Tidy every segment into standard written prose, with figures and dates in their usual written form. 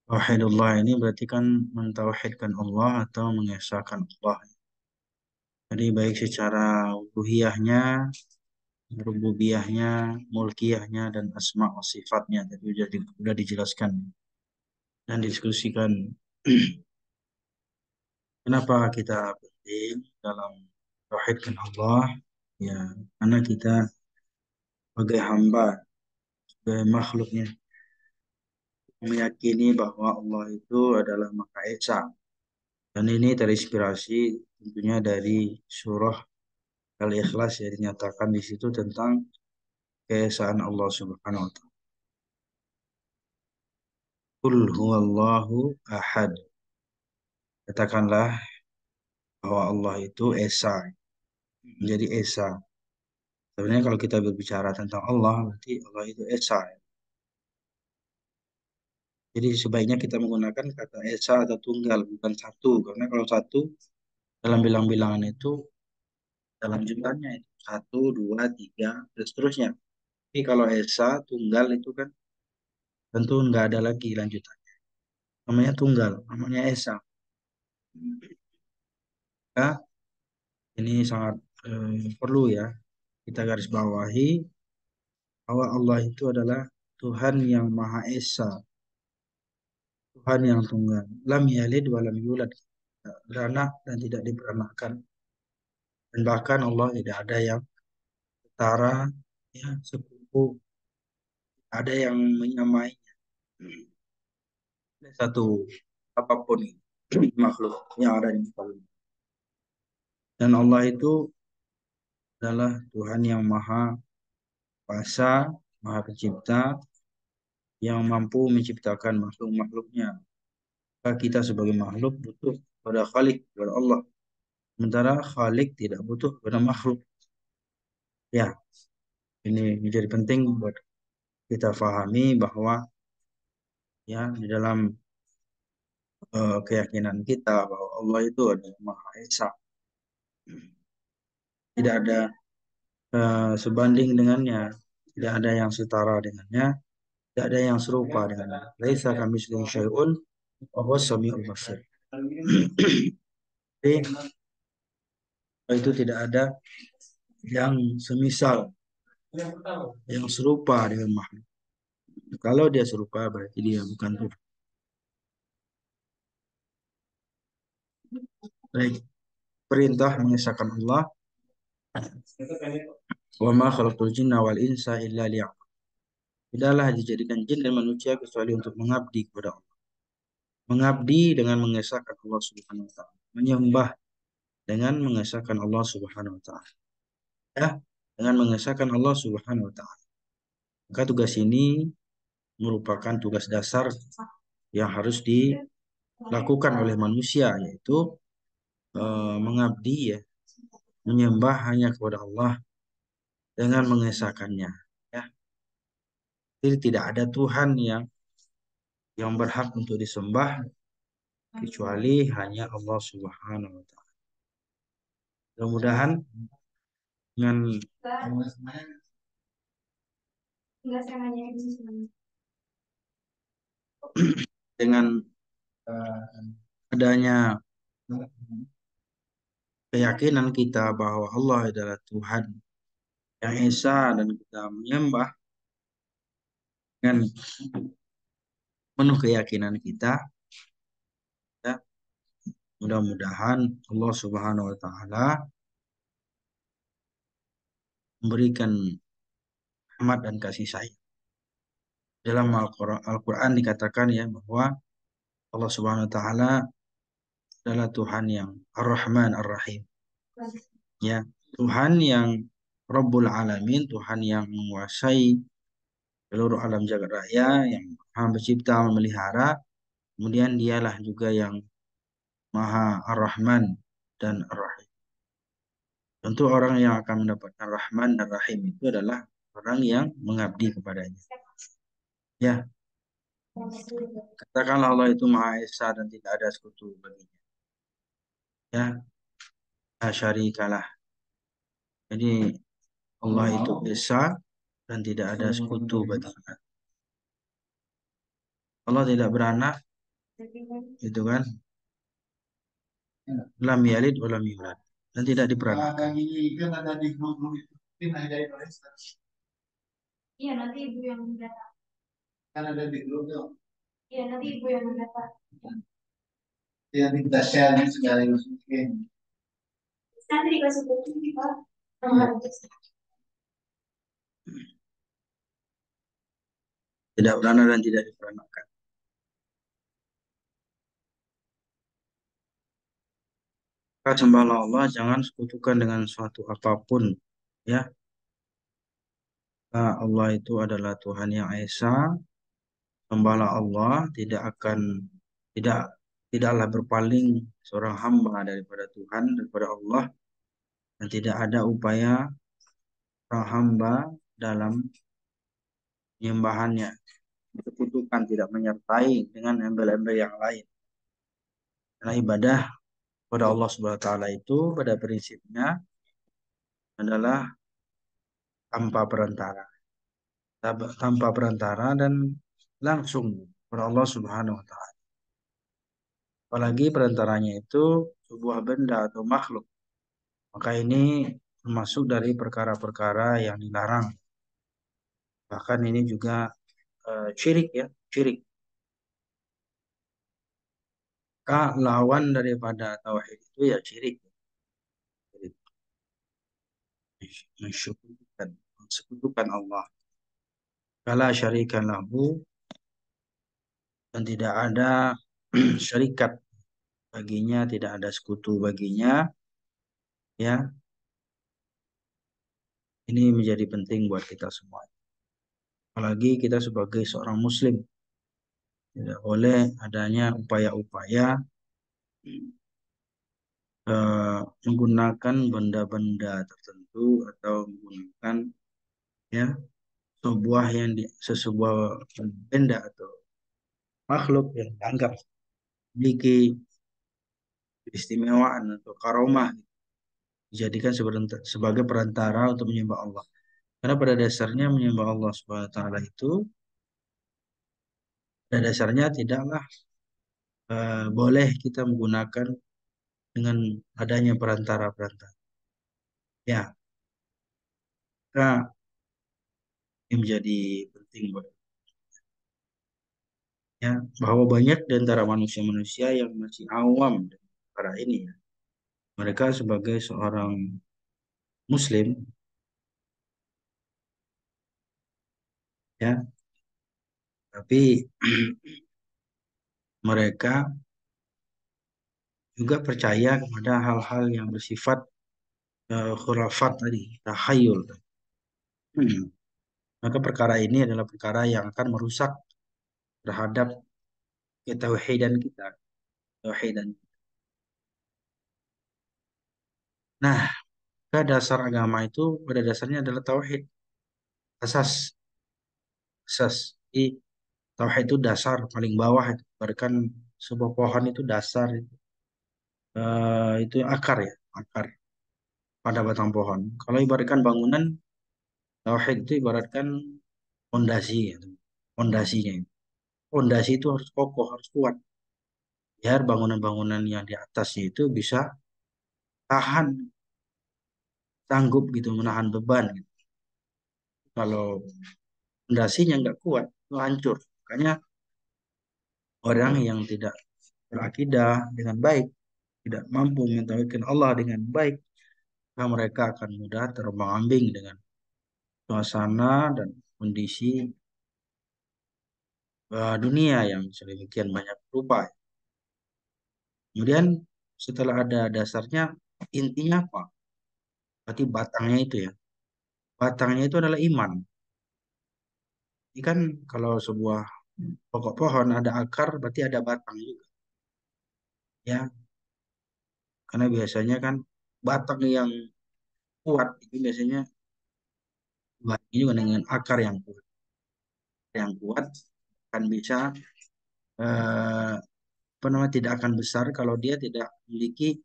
Tauhidullah ini berarti kan mentauhidkan Allah atau mengesahkan Allah. Jadi baik secara uluhiyahnya, rububiyahnya, mulkiyahnya, dan asma wa sifatnya. Tadi sudah dijelaskan dan didiskusikan. Kenapa kita penting dalam tauhidkan Allah? Ya, karena kita sebagai hamba, sebagai makhluknya, meyakini bahwa Allah itu adalah Maha Esa. Dan ini terinspirasi tentunya dari surah Al-Ikhlas yang dinyatakan di situ tentang keesaan Allah Subhanahu wa taala. Qul huwallahu ahad. Katakanlah bahwa Allah itu esa. Jadi esa. Sebenarnya kalau kita berbicara tentang Allah, berarti Allah itu esa. Jadi sebaiknya kita menggunakan kata esa atau tunggal, bukan satu. Karena kalau satu dalam bilang-bilangan itu dalam jumlahnya itu satu, dua, tiga, dan seterusnya. Tapi kalau esa tunggal itu kan tentu nggak ada lagi lanjutan. Namanya tunggal, namanya esa. Ya, ini sangat perlu ya kita garis bawahi bahwa Allah itu adalah Tuhan yang Maha Esa, Tuhan yang tunggal. Lam yalid wa lam yulad. Tidak beranak dan tidak diberanakkan. Dan bahkan Allah tidak ada yang setara, ya, sepupu, ada yang menyamai satu apapun makhluk yang ada di muka bumi. Dan Allah itu adalah Tuhan yang Maha Kuasa, Maha Pencipta, yang mampu menciptakan makhluk-makhluknya. Maka kita sebagai makhluk butuh pada Khalik, kepada Allah. Sementara Khalik tidak butuh pada makhluk. Ya, ini menjadi penting buat kita fahami bahwa ya di dalam keyakinan kita bahwa Allah itu adalah Maha Esa. Tidak ada sebanding dengannya, tidak ada yang setara dengannya, tidak ada yang serupa dengannya. Laisa kamitslihi syai'un wa huwas samiul basir. Jadi itu tidak ada yang semisal, yang serupa dengan makhluk. Kalau dia serupa berarti dia bukan Tuhan. Baik, perintah mengesahkan Allah. Wa ma khalaqul jinna wal insa illa liya'budun. Tidaklah dijadikan jin dan manusia kecuali untuk mengabdi kepada Allah. Mengabdi dengan mengesahkan Allah Subhanahu wa taala. Menyembah dengan mengesahkan Allah Subhanahu wa taala. Ya, dengan mengesahkan Allah Subhanahu wa taala. Maka tugas ini merupakan tugas dasar yang harus dilakukan oleh manusia, yaitu mengabdi, ya, menyembah hanya kepada Allah dengan mengesahkannya. Ya, jadi tidak ada Tuhan yang berhak untuk disembah kecuali hanya Allah Subhanahu wa taala. Mudah-mudahan dengan dengan adanya keyakinan kita bahwa Allah adalah Tuhan yang esa dan kita menyembah dengan penuh keyakinan kita, ya, mudah-mudahan Allah Subhanahu wa taala memberikan rahmat dan kasih sayang. Dalam Al-Qur'an dikatakan ya bahwa Allah Subhanahu wa taala adalah Tuhan yang Ar-Rahman Ar-Rahim. Ya, Tuhan yang Rabbul Alamin, Tuhan yang menguasai seluruh alam jagat raya, yang Maha Pencipta, memelihara. Kemudian dialah juga yang Maha Ar-Rahman dan Ar-Rahim. Tentu orang yang akan mendapatkan Rahman dan Rahim itu adalah orang yang mengabdi kepadanya. Ya, katakanlah Allah itu Maha Esa dan tidak ada sekutu baginya. Ya, la syarikalah. Jadi Allah itu Esa dan tidak ada sekutu baginya. Allah tidak beranak Itu kan lam yalid wa lam yulad dan tidak diperanakan. Kan ada di grup-grup itu. Mungkin ada Indonesia. Iya, nanti ibu yang mendapat. Kan ada di grup tuh. Iya, nanti ibu yang mendapat. Ya, kita share segala mungkin. Nanti dikasih buku Pak. Tidak beranak dan tidak diperanakan. Maka sembahlah Allah, jangan sekutukan dengan suatu apapun. Ya, Allah itu adalah Tuhan yang Esa. Sembahlah Allah, tidak tidaklah berpaling seorang hamba daripada Tuhan, daripada Allah, dan tidak ada upaya seorang hamba dalam penyembahannya. Sekutukan tidak menyertai dengan embel-embel yang lain. Karena ibadah kepada Allah Subhanahu wa taala itu pada prinsipnya adalah tanpa perantara. Tanpa perantara dan langsung kepada Allah Subhanahu wa taala. Apalagi perantaranya itu sebuah benda atau makhluk. Maka ini termasuk dari perkara-perkara yang dilarang. Bahkan ini juga syirik ya, syirik. Lawan daripada tauhid itu ya syirik. Mensyukurkan, mensekutukan Allah. Kala syarikan lahu dan tidak ada syarikat baginya, tidak ada sekutu baginya, ya. Ini menjadi penting buat kita semua. Apalagi kita sebagai seorang muslim, tidak boleh adanya upaya-upaya menggunakan benda-benda tertentu atau menggunakan ya sebuah benda atau makhluk yang dianggap memiliki keistimewaan atau karomah dijadikan sebagai perantara untuk menyembah Allah. Karena pada dasarnya menyembah Allah Subhanahu wa taala itu pada dasarnya tidaklah boleh kita menggunakan dengan adanya perantara-perantara. Ya, maka ini menjadi penting buat ya bahwa banyak di antara manusia-manusia yang masih awam dengan perkara ini ya. Mereka sebagai seorang muslim ya, tapi mereka juga percaya kepada hal-hal yang bersifat khurafat tadi, tahayul. Maka perkara ini adalah perkara yang akan merusak terhadap ketauhidan kita, tauhidan. Nah, ke dasar agama itu pada dasarnya adalah tauhid, asas, asas. Jadi tauhid itu dasar paling bawah itu. Bahkan sebuah pohon itu dasar itu akar ya, akar pada batang pohon. Kalau ibaratkan bangunan, tauhid itu ibaratkan fondasi ya, fondasinya. Fondasi itu harus kokoh, harus kuat. Biar bangunan-bangunan yang di atasnya itu bisa tahan, sanggup gitu menahan beban gitu. Kalau fondasinya nggak kuat, itu hancur. Makanya orang yang tidak berakidah dengan baik, tidak mampu mentauhidkan Allah dengan baik, maka mereka akan mudah terombang-ambing dengan suasana dan kondisi dunia yang sedemikian banyak rupa. Kemudian setelah ada dasarnya, intinya apa? Berarti batangnya itu ya. Batangnya itu adalah iman. Ini kan kalau sebuah pokok pohon ada akar, berarti ada batang juga. Ya, karena biasanya kan batang yang kuat itu biasanya bahannya juga dengan akar yang kuat. Yang kuat akan bisa eh, apa namanya tidak akan besar kalau dia tidak memiliki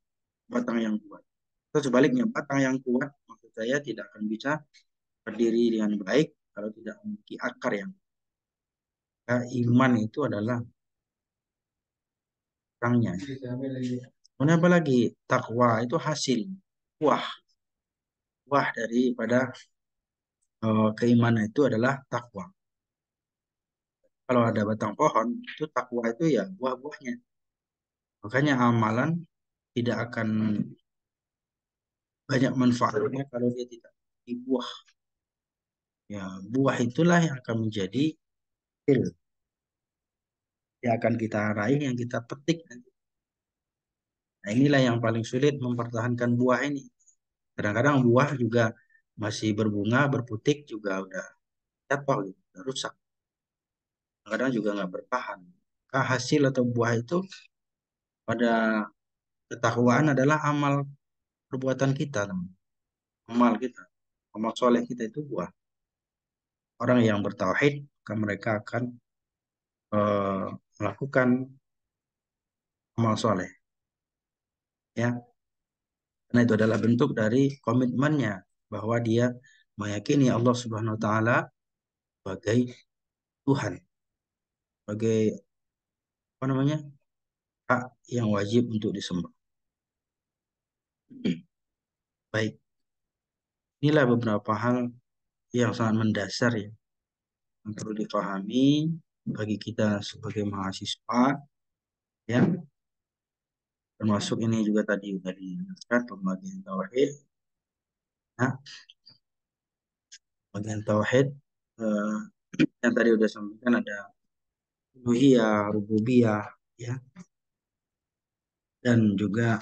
batang yang kuat. Atau sebaliknya, batang yang kuat maksud saya tidak akan bisa berdiri dengan baik kalau tidak memiliki akar yang kuat. Iman itu adalah orangnya. Kemudian apa lagi? Takwa itu hasil buah buah daripada keimanan itu adalah takwa. Kalau ada batang pohon, itu takwa itu ya buah-buahnya. Makanya amalan tidak akan banyak manfaatnya kalau dia tidak di buah. Ya, buah itulah yang akan menjadi hasil yang akan kita raih, yang kita petik nanti. Nah, inilah yang paling sulit mempertahankan buah ini. Kadang-kadang buah juga masih berbunga, berputik juga udah jatuh gitu, udah rusak. Kadang juga nggak bertahan. Maka hasil atau buah itu pada ketakwaan adalah amal perbuatan kita, teman. Amal kita, amal soleh kita itu buah. Orang yang bertauhid, maka mereka akan eh, melakukan amal soleh, ya. Karena itu adalah bentuk dari komitmennya bahwa dia meyakini Allah Subhanahu Wa Taala sebagai Tuhan, sebagai apa namanya hak yang wajib untuk disembah. Baik, inilah beberapa hal yang sangat mendasar ya yang perlu dipahami bagi kita sebagai mahasiswa, ya. Termasuk ini juga tadi sudah dijelaskan pembagian tauhid. Nah, bagian tauhid eh, yang tadi sudah sampaikan ada uluhiyah, rububiyah, ya, dan juga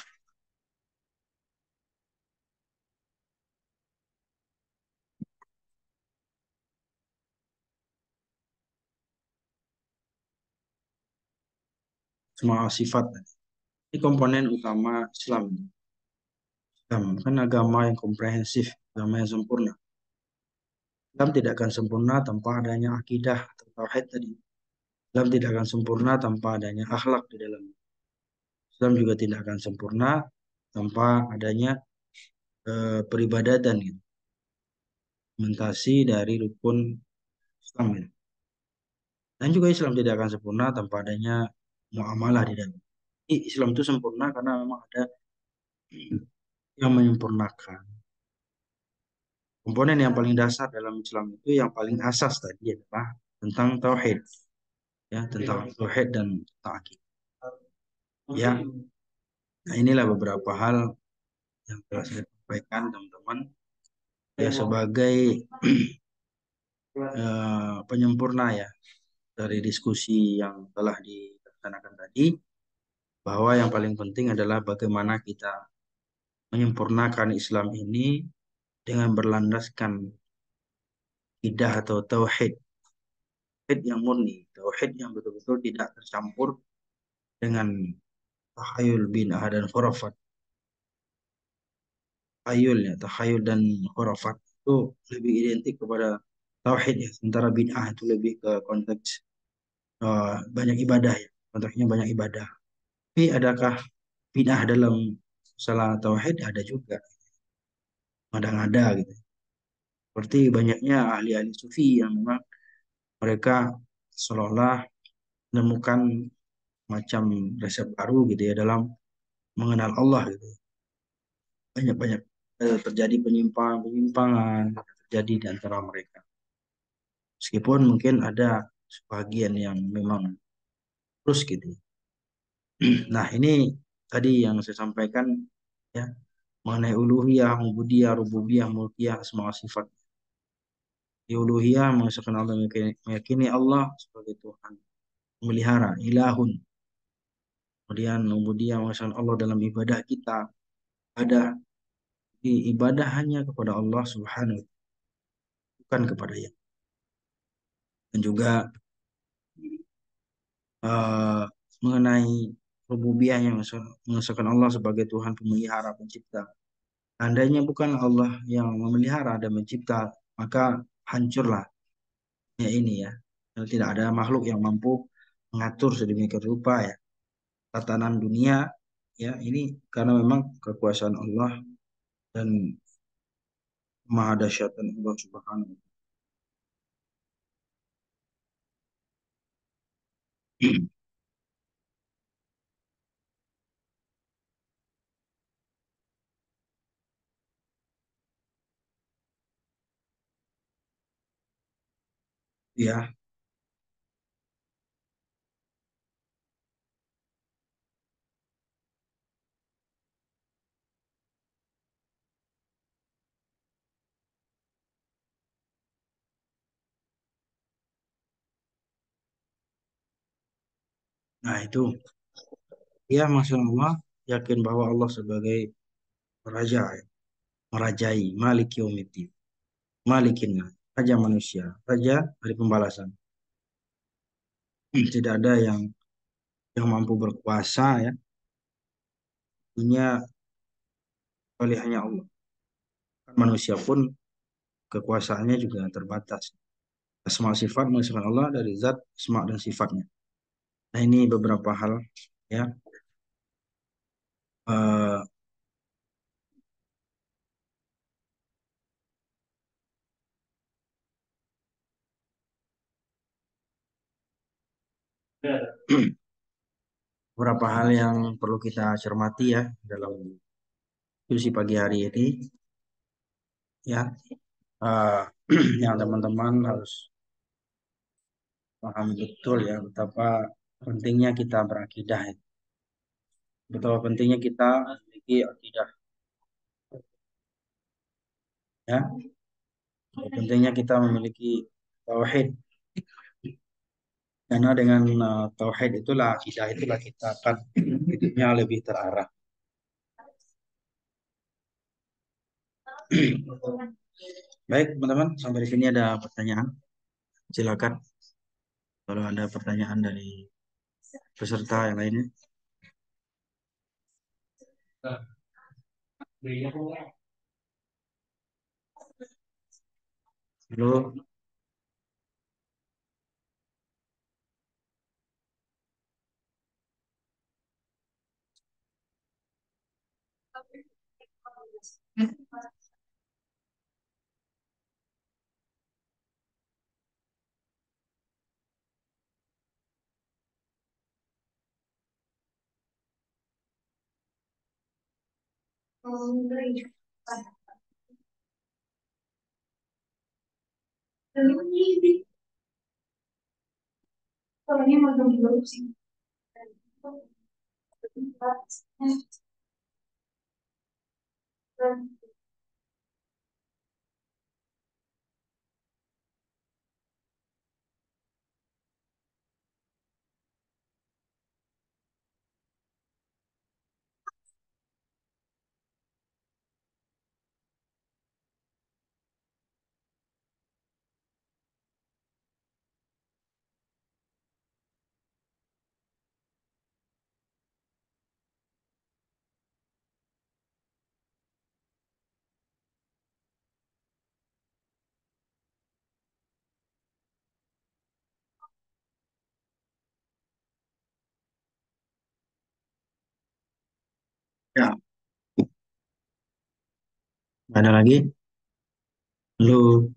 semua sifat. Ini komponen utama Islam. Islam kan agama yang komprehensif, agama yang sempurna. Islam tidak akan sempurna tanpa adanya akidah atau tauhid tadi. Islam tidak akan sempurna tanpa adanya akhlak di dalam. Islam juga tidak akan sempurna tanpa adanya peribadatan gitu. Implementasi dari rukun Islam gitu. Dan juga Islam tidak akan sempurna tanpa adanya muamalah di dalam. Jadi Islam itu sempurna karena memang ada yang menyempurnakan. Komponen yang paling dasar dalam Islam itu yang paling asas tadi adalah tentang tauhid, ya, tentang tauhid dan tentang akidah. Ya, nah inilah beberapa hal yang telah saya sampaikan teman-teman ya sebagai penyempurna ya dari diskusi yang telah dilaksanakan tadi bahwa yang paling penting adalah bagaimana kita menyempurnakan Islam ini dengan berlandaskan akidah atau tauhid, tauhid yang murni, tauhid yang betul-betul tidak tercampur dengan takhayul bid'ah dan khurafat. Takhayul dan khurafat itu lebih identik kepada tauhid ya, sementara bid'ah itu lebih ke konteks banyak ibadah ya, konteksnya banyak ibadah. Tapi adakah bid'ah dalam salah tauhid? Ada juga, kadang ada gitu. Seperti banyaknya ahli-ahli sufi yang memang mereka seolah-olah menemukan macam resep baru gitu ya dalam mengenal Allah gitu. Banyak-banyak terjadi penyimpangan terjadi di antara mereka. Meskipun mungkin ada sebagian yang memang terus gitu. Nah, ini tadi yang saya sampaikan ya mengenai uluhiyah, ubudiyah, rububiyah, mulkiyah, semua sifat. Di uluhiyah mengesahkan Allah, meyakini Allah sebagai Tuhan, memelihara, ilahun. Kemudian ubudiyah mengesahkan Allah dalam ibadah kita. Ada di ibadah hanya kepada Allah Subhanahu wa Ta'ala, bukan kepada yang. Dan juga eh, mengenai rububiyah yang mengesahkan Allah sebagai Tuhan pemelihara pencipta. Andainya bukan Allah yang memelihara dan mencipta, maka hancurlah ya ini ya. Tidak ada makhluk yang mampu mengatur sedemikian rupa ya tatanan dunia ya ini karena memang kekuasaan Allah dan maha dahsyatan Allah Subhanahu wa Ta'ala. Ya, nah itu. Ya, Masya Allah, yakin bahwa Allah sebagai raja, ya, merajai, Malik Yaumiddin, Malikin, raja manusia, raja dari pembalasan. Tidak ada yang mampu berkuasa ya, punya kecuali hanya Allah. Manusia pun kekuasaannya juga terbatas. Asma sifat mengesahkan Allah dari zat, asma dan sifatnya. Nah, ini beberapa hal ya. Eh, beberapa hal yang perlu kita cermati ya dalam diskusi pagi hari ini ya. Eh, yang teman-teman harus paham betul ya betapa pentingnya kita berakidah ya. Betapa pentingnya kita memiliki akidah ya. Betapa pentingnya kita memiliki tauhid. Karena dengan tauhid itulah akidah itulah kita akan hidupnya lebih terarah. Baik, teman-teman, sampai di sini ada pertanyaan. Silakan kalau ada pertanyaan dari peserta yang lainnya. Halo, ya, ada lagi? Halo.